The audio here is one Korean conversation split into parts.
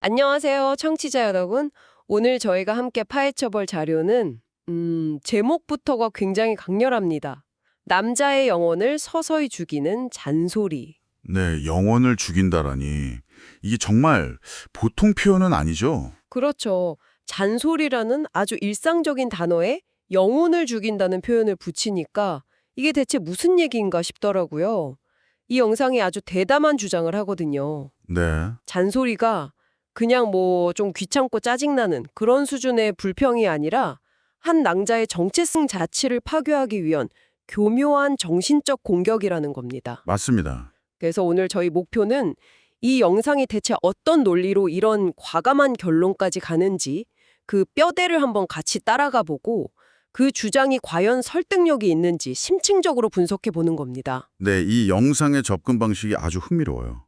안녕하세요, 청취자 여러분. 오늘 저희가 함께 파헤쳐볼 자료는 제목부터가 굉장히 강렬합니다. 남자의 영혼을 서서히 죽이는 잔소리. 네, 영혼을 죽인다라니. 이게 정말 보통 표현은 아니죠? 그렇죠. 잔소리라는 아주 일상적인 단어에 영혼을 죽인다는 표현을 붙이니까 이게 대체 무슨 얘기인가 싶더라고요. 이 영상이 아주 대담한 주장을 하거든요. 네, 잔소리가 그냥 뭐 좀 귀찮고 짜증나는 그런 수준의 불평이 아니라 한 낭자의 정체성 자체를 파괴하기 위한 교묘한 정신적 공격이라는 겁니다. 맞습니다. 그래서 오늘 저희 목표는 이 영상이 대체 어떤 논리로 이런 과감한 결론까지 가는지 그 뼈대를 한번 같이 따라가 보고 그 주장이 과연 설득력이 있는지 심층적으로 분석해 보는 겁니다. 네, 이 영상의 접근 방식이 아주 흥미로워요.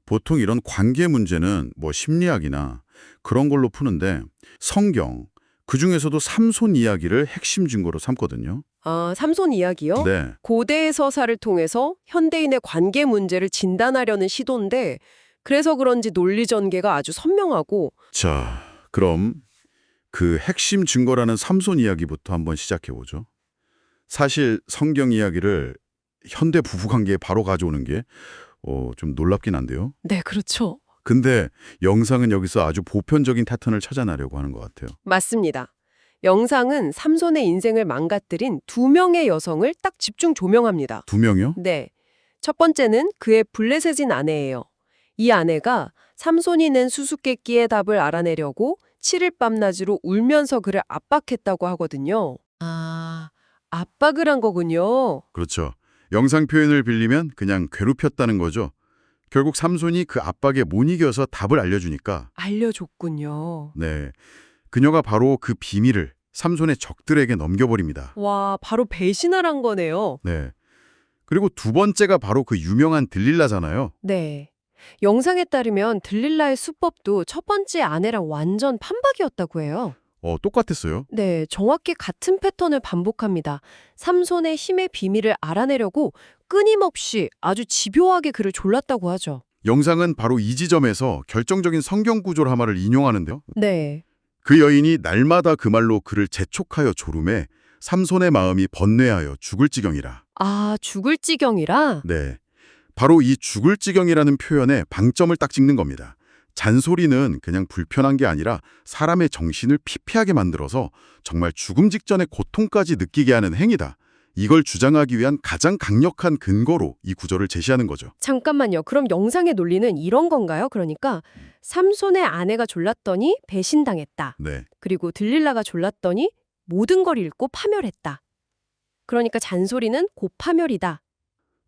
보통 이런 관계 문제는 뭐 심리학이나 그런 걸로 푸는데 성경, 그중에서도 삼손 이야기를 핵심 증거로 삼거든요. 아, 삼손 이야기요? 네, 고대의 서사를 통해서 현대인의 관계 문제를 진단하려는 시도인데 그래서 그런지 논리 전개가 아주 선명하고 자, 그럼 그 핵심 증거라는 삼손 이야기부터 한번 시작해보죠. 사실 성경 이야기를 현대 부부관계에 바로 가져오는 게 좀 놀랍긴 한데요. 네, 그렇죠. 근데 영상은 여기서 아주 보편적인 패턴을 찾아내려고 하는 것 같아요. 맞습니다. 영상은 삼손의 인생을 망가뜨린 두 명의 여성을 딱 집중 조명합니다. 두 명이요? 네. 첫 번째는 그의 블레셋인 아내예요. 이 아내가 삼손이 낸 수수께끼의 답을 알아내려고 7일 밤낮으로 울면서 그를 압박했다고 하거든요. 아, 압박을 한 거군요. 그렇죠. 영상 표현을 빌리면 그냥 괴롭혔다는 거죠. 결국 삼손이 그 압박에 못 이겨서 답을 알려주니까 알려줬군요. 네, 그녀가 바로 그 비밀을 삼손의 적들에게 넘겨버립니다. 와, 바로 배신을 한 거네요. 네. 그리고 두 번째가 바로 그 유명한 들릴라잖아요. 네. 영상에 따르면 들릴라의 수법도 첫 번째 아내랑 완전 판박이었다고 해요. 똑같았어요. 네, 정확히 같은 패턴을 반복합니다. 삼손의 힘의 비밀을 알아내려고 끊임없이 아주 집요하게 그를 졸랐다고 하죠. 영상은 바로 이 지점에서 결정적인 성경 구절 하나를 인용하는데요. 네. 그 여인이 날마다 그 말로 그를 재촉하여 조름해 삼손의 마음이 번뇌하여 죽을 지경이라. 아, 죽을 지경이라? 네, 바로 이 죽을 지경이라는 표현에 방점을 딱 찍는 겁니다. 잔소리는 그냥 불편한 게 아니라 사람의 정신을 피폐하게 만들어서 정말 죽음 직전의 고통까지 느끼게 하는 행위다. 이걸 주장하기 위한 가장 강력한 근거로 이 구절을 제시하는 거죠. 잠깐만요. 그럼 영상의 논리는 이런 건가요? 그러니까 삼손의 아내가 졸랐더니 배신당했다. 네, 그리고 들릴라가 졸랐더니 모든 걸 잃고 파멸했다. 그러니까 잔소리는 곧 파멸이다.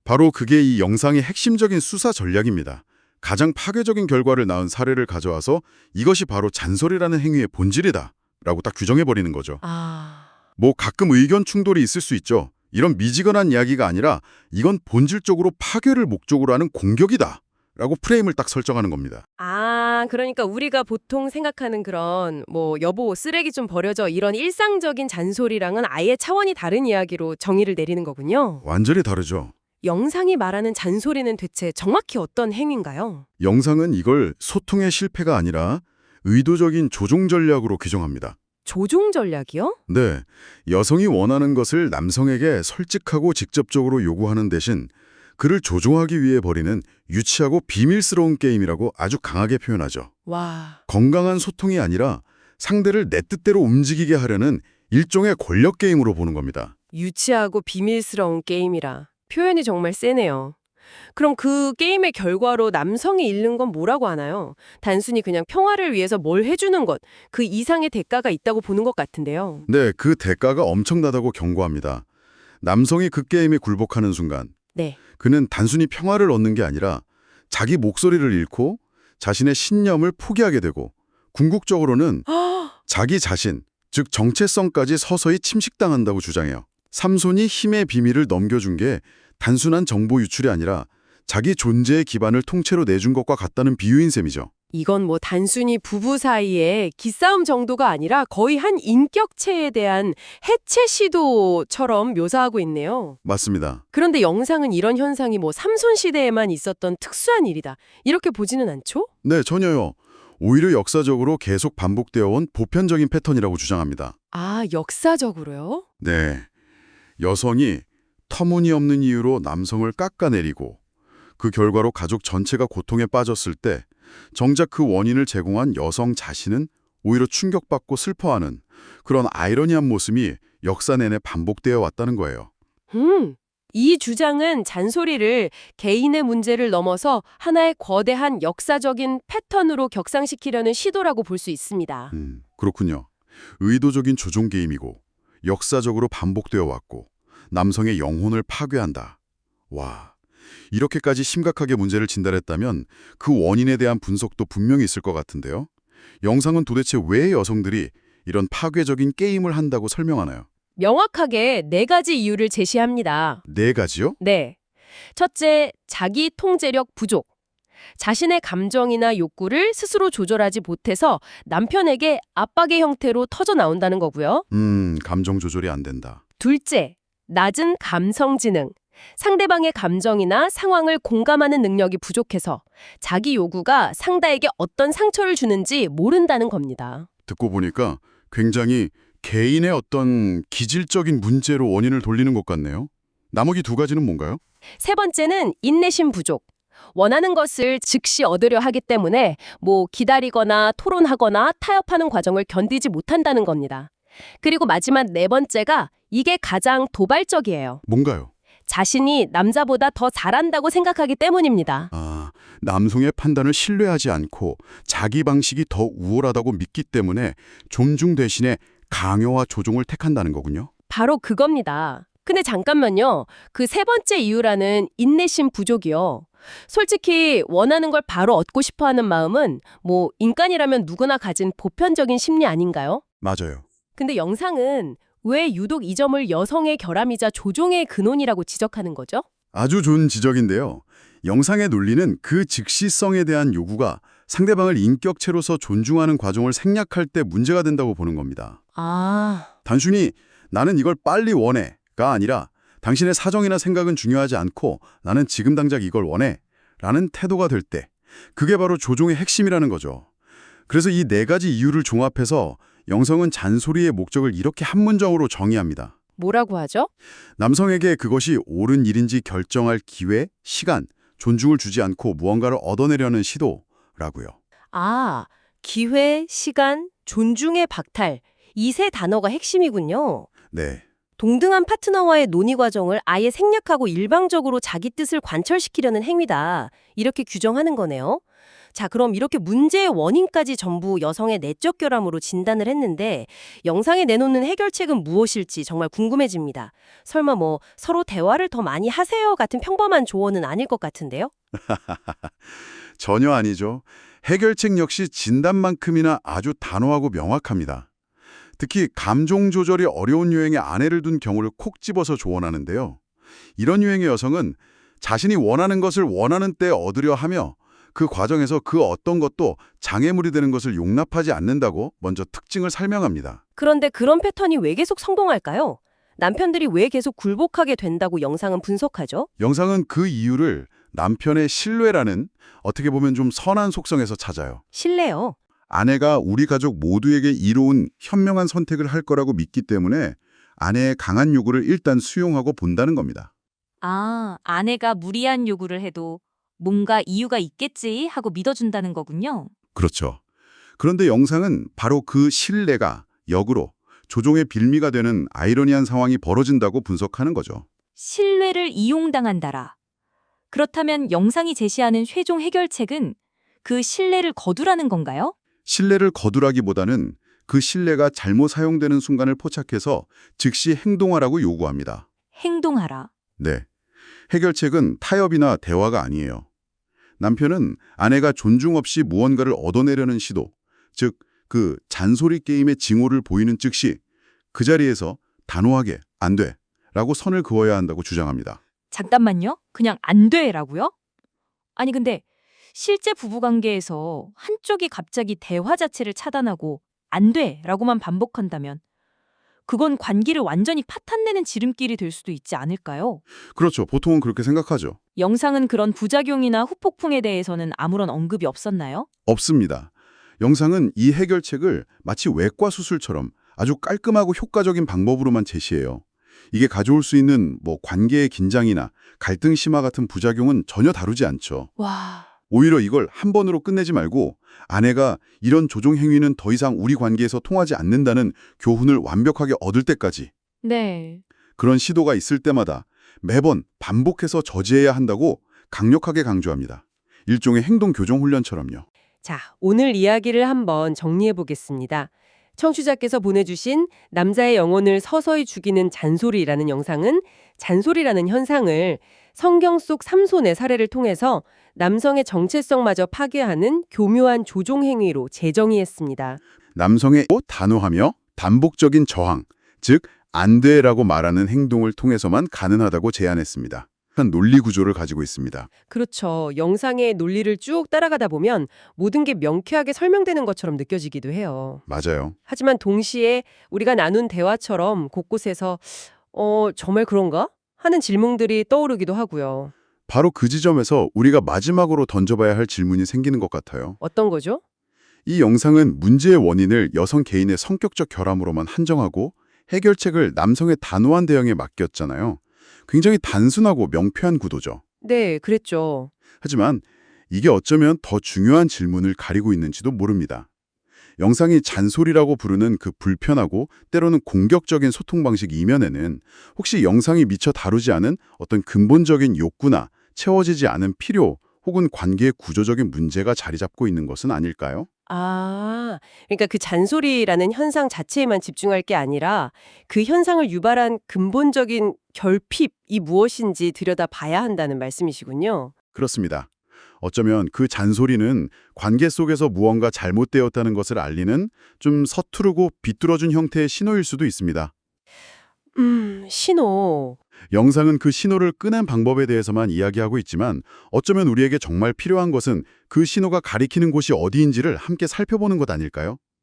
바로 그게 이 영상의 핵심적인 수사 전략입니다. 가장 파괴적인 결과를 낳은 사례를 가져와서 이것이 바로 잔소리라는 행위의 본질이다 라고 딱 규정해버리는 거죠. 아... 뭐 가끔 의견 충돌이 있을 수 있죠. 이런 미지근한 이야기가 아니라 이건 본질적으로 파괴를 목적으로 하는 공격이다 라고 프레임을 딱 설정하는 겁니다. 아, 그러니까 우리가 보통 생각하는 그런 뭐 여보 쓰레기 좀 버려줘 이런 일상적인 잔소리랑은 아예 차원이 다른 이야기로 정의를 내리는 거군요. 완전히 다르죠. 영상이 말하는 잔소리는 대체 정확히 어떤 행위인가요? 영상은 이걸 소통의 실패가 아니라 의도적인 조종 전략으로 규정합니다. 조종 전략이요? 네, 여성이 원하는 것을 남성에게 솔직하고 직접적으로 요구하는 대신 그를 조종하기 위해 벌이는 유치하고 비밀스러운 게임이라고 아주 강하게 표현하죠. 와, 건강한 소통이 아니라 상대를 내 뜻대로 움직이게 하려는 일종의 권력 게임으로 보는 겁니다. 유치하고 비밀스러운 게임이라. 표현이 정말 세네요. 그럼 그 게임의 결과로 남성이 잃는 건 뭐라고 하나요? 단순히 그냥 평화를 위해서 뭘 해주는 것, 그 이상의 대가가 있다고 보는 것 같은데요. 네, 그 대가가 엄청나다고 경고합니다. 남성이 그 게임에 굴복하는 순간 네. 그는 단순히 평화를 얻는 게 아니라 자기 목소리를 잃고 자신의 신념을 포기하게 되고 궁극적으로는 자기 자신, 즉 정체성까지 서서히 침식당한다고 주장해요. 삼손이 힘의 비밀을 넘겨준 게 단순한 정보 유출이 아니라 자기 존재의 기반을 통째로 내준 것과 같다는 비유인 셈이죠. 이건 뭐 단순히 부부 사이의 기싸움 정도가 아니라 거의 한 인격체에 대한 해체 시도처럼 묘사하고 있네요. 맞습니다. 그런데 영상은 이런 현상이 뭐 삼손 시대에만 있었던 특수한 일이다. 이렇게 보지는 않죠? 네, 전혀요. 오히려 역사적으로 계속 반복되어 온 보편적인 패턴이라고 주장합니다. 아, 역사적으로요? 네. 여성이 터무니없는 이유로 남성을 깎아내리고 그 결과로 가족 전체가 고통에 빠졌을 때 정작 그 원인을 제공한 여성 자신은 오히려 충격받고 슬퍼하는 그런 아이러니한 모습이 역사 내내 반복되어 왔다는 거예요. 이 주장은 잔소리를 개인의 문제를 넘어서 하나의 거대한 역사적인 패턴으로 격상시키려는 시도라고 볼 수 있습니다. 그렇군요. 의도적인 조종 게임이고 역사적으로 반복되어 왔고 남성의 영혼을 파괴한다. 와, 이렇게까지 심각하게 문제를 진단했다면 그 원인에 대한 분석도 분명히 있을 것 같은데요. 영상은 도대체 왜 여성들이 이런 파괴적인 게임을 한다고 설명하나요? 명확하게 네 가지 이유를 제시합니다. 네 가지요? 네. 첫째, 자기 통제력 부족. 자신의 감정이나 욕구를 스스로 조절하지 못해서 남편에게 압박의 형태로 터져 나온다는 거고요. 감정 조절이 안 된다. 둘째, 낮은 감성 지능. 상대방의 감정이나 상황을 공감하는 능력이 부족해서 자기 요구가 상대에게 어떤 상처를 주는지 모른다는 겁니다. 듣고 보니까 굉장히 개인의 어떤 기질적인 문제로 원인을 돌리는 것 같네요. 나머지 두 가지는 뭔가요? 세 번째는 인내심 부족. 원하는 것을 즉시 얻으려 하기 때문에 기다리거나 토론하거나 타협하는 과정을 견디지 못한다는 겁니다. 그리고 마지막 네 번째가 이게 가장 도발적이에요. 뭔가요? 자신이 남자보다 더 잘한다고 생각하기 때문입니다. 아, 남성의 판단을 신뢰하지 않고 자기 방식이 더 우월하다고 믿기 때문에 존중 대신에 강요와 조종을 택한다는 거군요. 바로 그겁니다. 근데 잠깐만요. 그 세 번째 이유라는 인내심 부족이요. 솔직히 원하는 걸 바로 얻고 싶어 하는 마음은 인간이라면 누구나 가진 보편적인 심리 아닌가요? 맞아요. 근데 영상은 왜 유독 이 점을 여성의 결함이자 조종의 근원이라고 지적하는 거죠? 아주 좋은 지적인데요. 영상의 논리는 그 즉시성에 대한 요구가 상대방을 인격체로서 존중하는 과정을 생략할 때 문제가 된다고 보는 겁니다. 아, 단순히 나는 이걸 빨리 원해가 아니라 당신의 사정이나 생각은 중요하지 않고 나는 지금 당장 이걸 원해 라는 태도가 될 때 그게 바로 조종의 핵심이라는 거죠. 그래서 이 네 가지 이유를 종합해서 영성은 잔소리의 목적을 이렇게 한 문장으로 정의합니다. 뭐라고 하죠? 남성에게 그것이 옳은 일인지 결정할 기회, 시간, 존중을 주지 않고 무언가를 얻어내려는 시도라고요. 아, 기회, 시간, 존중의 박탈. 이 세 단어가 핵심이군요. 네. 동등한 파트너와의 논의 과정을 아예 생략하고 일방적으로 자기 뜻을 관철시키려는 행위다. 이렇게 규정하는 거네요. 자, 그럼 이렇게 문제의 원인까지 전부 여성의 내적 결함으로 진단을 했는데 영상에 내놓는 해결책은 무엇일지 정말 궁금해집니다. 설마 서로 대화를 더 많이 하세요 같은 평범한 조언은 아닐 것 같은데요? 전혀 아니죠. 해결책 역시 진단만큼이나 아주 단호하고 명확합니다. 특히 감정 조절이 어려운 유형의 아내를 둔 경우를 콕 집어서 조언하는데요. 이런 유형의 여성은 자신이 원하는 것을 원하는 때 얻으려 하며 그 과정에서 그 어떤 것도 장애물이 되는 것을 용납하지 않는다고 먼저 특징을 설명합니다. 그런데 그런 패턴이 왜 계속 성공할까요? 남편들이 왜 계속 굴복하게 된다고 영상은 분석하죠? 영상은 그 이유를 남편의 신뢰라는 어떻게 보면 좀 선한 속성에서 찾아요. 신뢰요. 아내가 우리 가족 모두에게 이로운 현명한 선택을 할 거라고 믿기 때문에 아내의 강한 요구를 일단 수용하고 본다는 겁니다. 아, 아내가 무리한 요구를 해도 뭔가 이유가 있겠지 하고 믿어준다는 거군요. 그렇죠. 그런데 영상은 바로 그 신뢰가 역으로 조종의 빌미가 되는 아이러니한 상황이 벌어진다고 분석하는 거죠. 신뢰를 이용당한다라. 그렇다면 영상이 제시하는 최종 해결책은 그 신뢰를 거두라는 건가요? 신뢰를 거두라기보다는 그 신뢰가 잘못 사용되는 순간을 포착해서 즉시 행동하라고 요구합니다. 행동하라. 네. 해결책은 타협이나 대화가 아니에요. 남편은 아내가 존중 없이 무언가를 얻어내려는 시도, 즉 그 잔소리 게임의 징후를 보이는 즉시 그 자리에서 단호하게 안 돼 라고 선을 그어야 한다고 주장합니다. 잠깐만요. 그냥 안 돼라고요? 아니 근데 실제 부부관계에서 한쪽이 갑자기 대화 자체를 차단하고 안 돼라고만 반복한다면 그건 관계를 완전히 파탄내는 지름길이 될 수도 있지 않을까요? 그렇죠. 보통은 그렇게 생각하죠. 영상은 그런 부작용이나 후폭풍에 대해서는 아무런 언급이 없었나요? 없습니다. 영상은 이 해결책을 마치 외과 수술처럼 아주 깔끔하고 효과적인 방법으로만 제시해요. 이게 가져올 수 있는 관계의 긴장이나 갈등 심화 같은 부작용은 전혀 다루지 않죠. 와, 오히려 이걸 한 번으로 끝내지 말고 아내가 이런 조종 행위는 더 이상 우리 관계에서 통하지 않는다는 교훈을 완벽하게 얻을 때까지, 네. 그런 시도가 있을 때마다 매번 반복해서 저지해야 한다고 강력하게 강조합니다. 일종의 행동 교정 훈련처럼요. 자, 오늘 이야기를 한번 정리해 보겠습니다. 청취자께서 보내주신 남자의 영혼을 서서히 죽이는 잔소리라는 영상은 잔소리라는 현상을 성경 속 삼손의 사례를 통해서 남성의 정체성마저 파괴하는 교묘한 조종 행위로 재정의했습니다. 남성의 단호하며 반복적인 저항, 즉 안 돼라고 말하는 행동을 통해서만 가능하다고 제안했습니다. 한 논리 구조를 가지고 있습니다. 그렇죠. 영상의 논리를 쭉 따라가다 보면 모든 게 명쾌하게 설명되는 것처럼 느껴지기도 해요. 맞아요. 하지만 동시에 우리가 나눈 대화처럼 곳곳에서 정말 그런가? 하는 질문들이 떠오르기도 하고요. 바로 그 지점에서 우리가 마지막으로 던져봐야 할 질문이 생기는 것 같아요. 어떤 거죠? 이 영상은 문제의 원인을 여성 개인의 성격적 결함으로만 한정하고 해결책을 남성의 단호한 대응에 맡겼잖아요. 굉장히 단순하고 명쾌한 구도죠. 네, 그랬죠. 하지만 이게 어쩌면 더 중요한 질문을 가리고 있는지도 모릅니다. 영상이 잔소리라고 부르는 그 불편하고 때로는 공격적인 소통 방식 이면에는 혹시 영상이 미처 다루지 않은 어떤 근본적인 욕구나 채워지지 않은 필요 혹은 관계의 구조적인 문제가 자리 잡고 있는 것은 아닐까요? 그러니까 그 잔소리라는 현상 자체에만 집중할 게 아니라 그 현상을 유발한 근본적인 결핍이 무엇인지 들여다봐야 한다는 말씀이시군요. 그렇습니다. 어쩌면 그 잔소리는 관계 속에서 무언가 잘못되었다는 것을 알리는 좀 서투르고 비뚤어진 형태의 신호일 수도 있습니다. 신호. 영상은 그 신호를 끄는 방법에 대해서만 이야기하고 있지만 어쩌면 우리에게 정말 필요한 것은 그 신호가 가리키는 곳이 어디인지를 함께 살펴보는 것 아닐까요?